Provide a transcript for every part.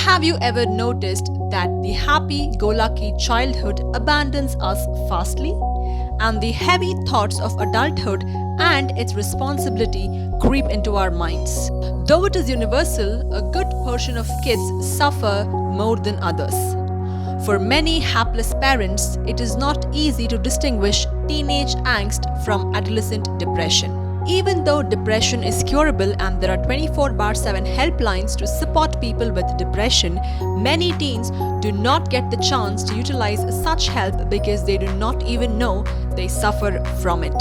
Have you ever noticed that the happy-go-lucky childhood abandons us fastly, and the heavy thoughts of adulthood and its responsibility creep into our minds? Though it is universal, a good portion of kids suffer more than others. For many hapless parents, it is not easy to distinguish teenage angst from adolescent depression. Even though depression is curable and there are 24/7 helplines to support people with depression, many teens do not get the chance to utilize such help because they do not even know they suffer from it.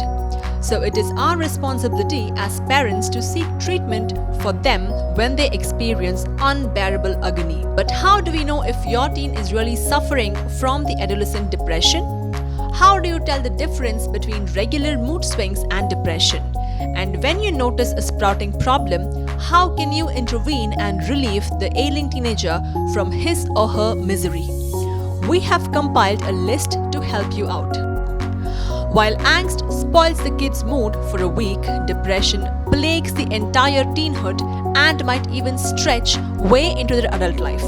So it is our responsibility as parents to seek treatment for them when they experience unbearable agony. But how do we know if your teen is really suffering from the adolescent depression? How do you tell the difference between regular mood swings and depression? And when you notice a sprouting problem, how can you intervene and relieve the ailing teenager from his or her misery? We have compiled a list to help you out. While angst spoils the kid's mood for a week, depression plagues the entire teenhood and might even stretch way into their adult life.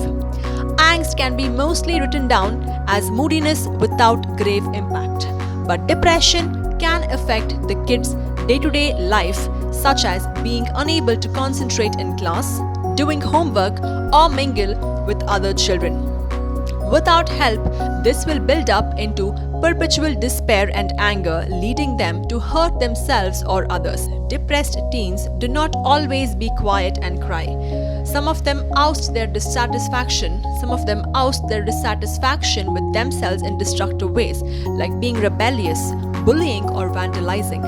Angst can be mostly written down as moodiness without grave impact, but depression can affect the kid's day-to-day life, such as being unable to concentrate in class, doing homework, or mingle with other children. Without help, this will build up into perpetual despair and anger, leading them to hurt themselves or others. Depressed teens do not always be quiet and cry. Some of them oust their dissatisfaction with themselves in destructive ways, like being rebellious, bullying, or vandalizing.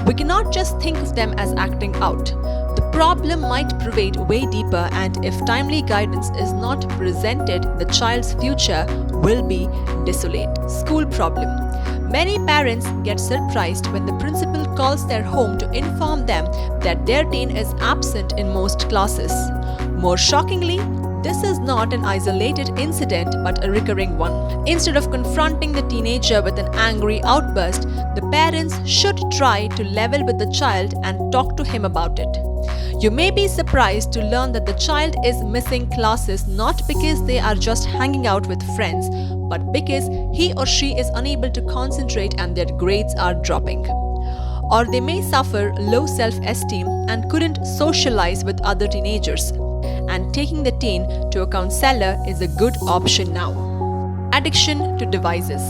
We cannot just think of them as acting out. The problem might pervade way deeper, and if timely guidance is not presented, the child's future will be desolate. School problem. Many parents get surprised when the principal calls their home to inform them that their teen is absent in most classes. More shockingly, this is not an isolated incident but a recurring one. Instead of confronting the teenager with an angry outburst, the parents should try to level with the child and talk to him about it. You may be surprised to learn that the child is missing classes not because they are just hanging out with friends, but because he or she is unable to concentrate and their grades are dropping. Or they may suffer low self-esteem and couldn't socialize with other teenagers. And taking the teen to a counselor is a good option now. Addiction to devices.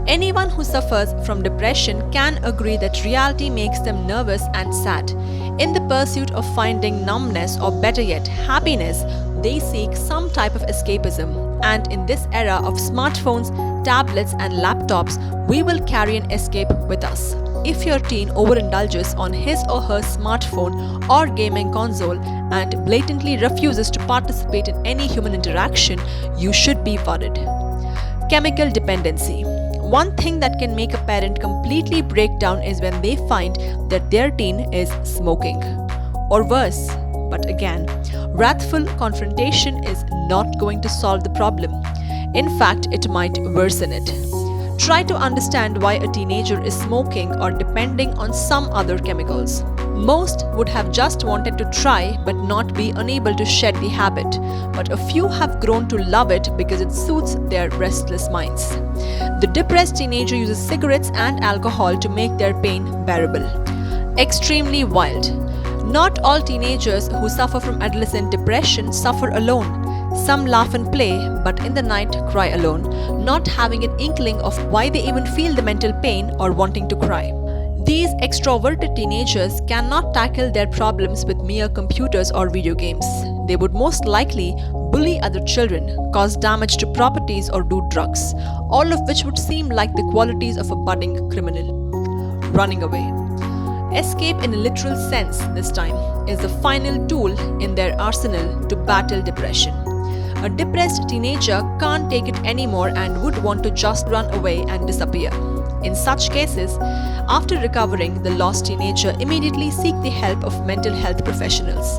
Anyone who suffers from depression can agree that reality makes them nervous and sad. In the pursuit of finding numbness, or better yet, happiness, they seek some type of escapism. And in this era of smartphones, tablets, and laptops, we will carry an escape with us. If your teen overindulges on his or her smartphone or gaming console and blatantly refuses to participate in any human interaction, you should be worried. Chemical dependency. One thing that can make a parent completely break down is when they find that their teen is smoking. Or worse. But again, wrathful confrontation is not going to solve the problem. In fact, it might worsen it. Try to understand why a teenager is smoking or depending on some other chemicals. Most would have just wanted to try but not be unable to shed the habit, but a few have grown to love it because it soothes their restless minds. The depressed teenager uses cigarettes and alcohol to make their pain bearable. Extremely wild. Not all teenagers who suffer from adolescent depression suffer alone. Some laugh and play, but in the night cry alone, not having an inkling of why they even feel the mental pain or wanting to cry. These extroverted teenagers cannot tackle their problems with mere computers or video games. They would most likely bully other children, cause damage to properties, or do drugs, all of which would seem like the qualities of a budding criminal. Running away. Escape in a literal sense this time is the final tool in their arsenal to battle depression. A depressed teenager can't take it anymore and would want to just run away and disappear. In such cases, after recovering, the lost teenager immediately seek the help of mental health professionals.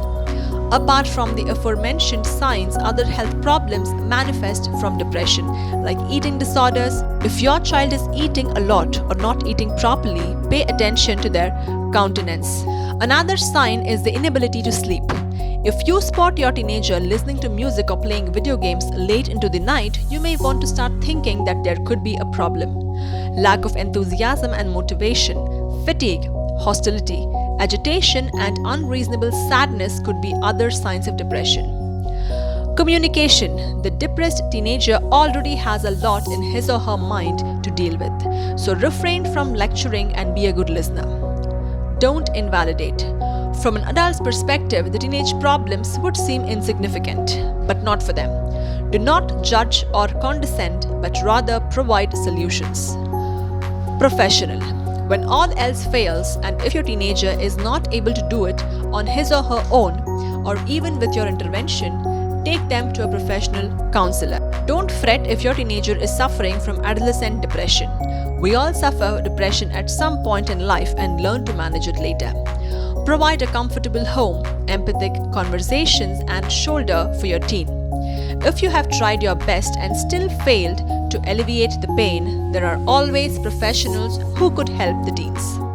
Apart from the aforementioned signs, other health problems manifest from depression, like eating disorders. If your child is eating a lot or not eating properly, pay attention to their countenance. Another sign is the inability to sleep. If you spot your teenager listening to music or playing video games late into the night, you may want to start thinking that there could be a problem. Lack of enthusiasm and motivation, fatigue, hostility, agitation, and unreasonable sadness could be other signs of depression. Communication. The depressed teenager already has a lot in his or her mind to deal with, so refrain from lecturing and be a good listener. Don't invalidate. From an adult's perspective, the teenage problems would seem insignificant, but not for them. Do not judge or condescend, but rather provide solutions. Professional. When all else fails, and if your teenager is not able to do it on his or her own, or even with your intervention, take them to a professional counselor. Don't fret if your teenager is suffering from adolescent depression. We all suffer depression at some point in life and learn to manage it later. Provide a comfortable home, empathic conversations, and shoulder for your teen. If you have tried your best and still failed to alleviate the pain, there are always professionals who could help the teens.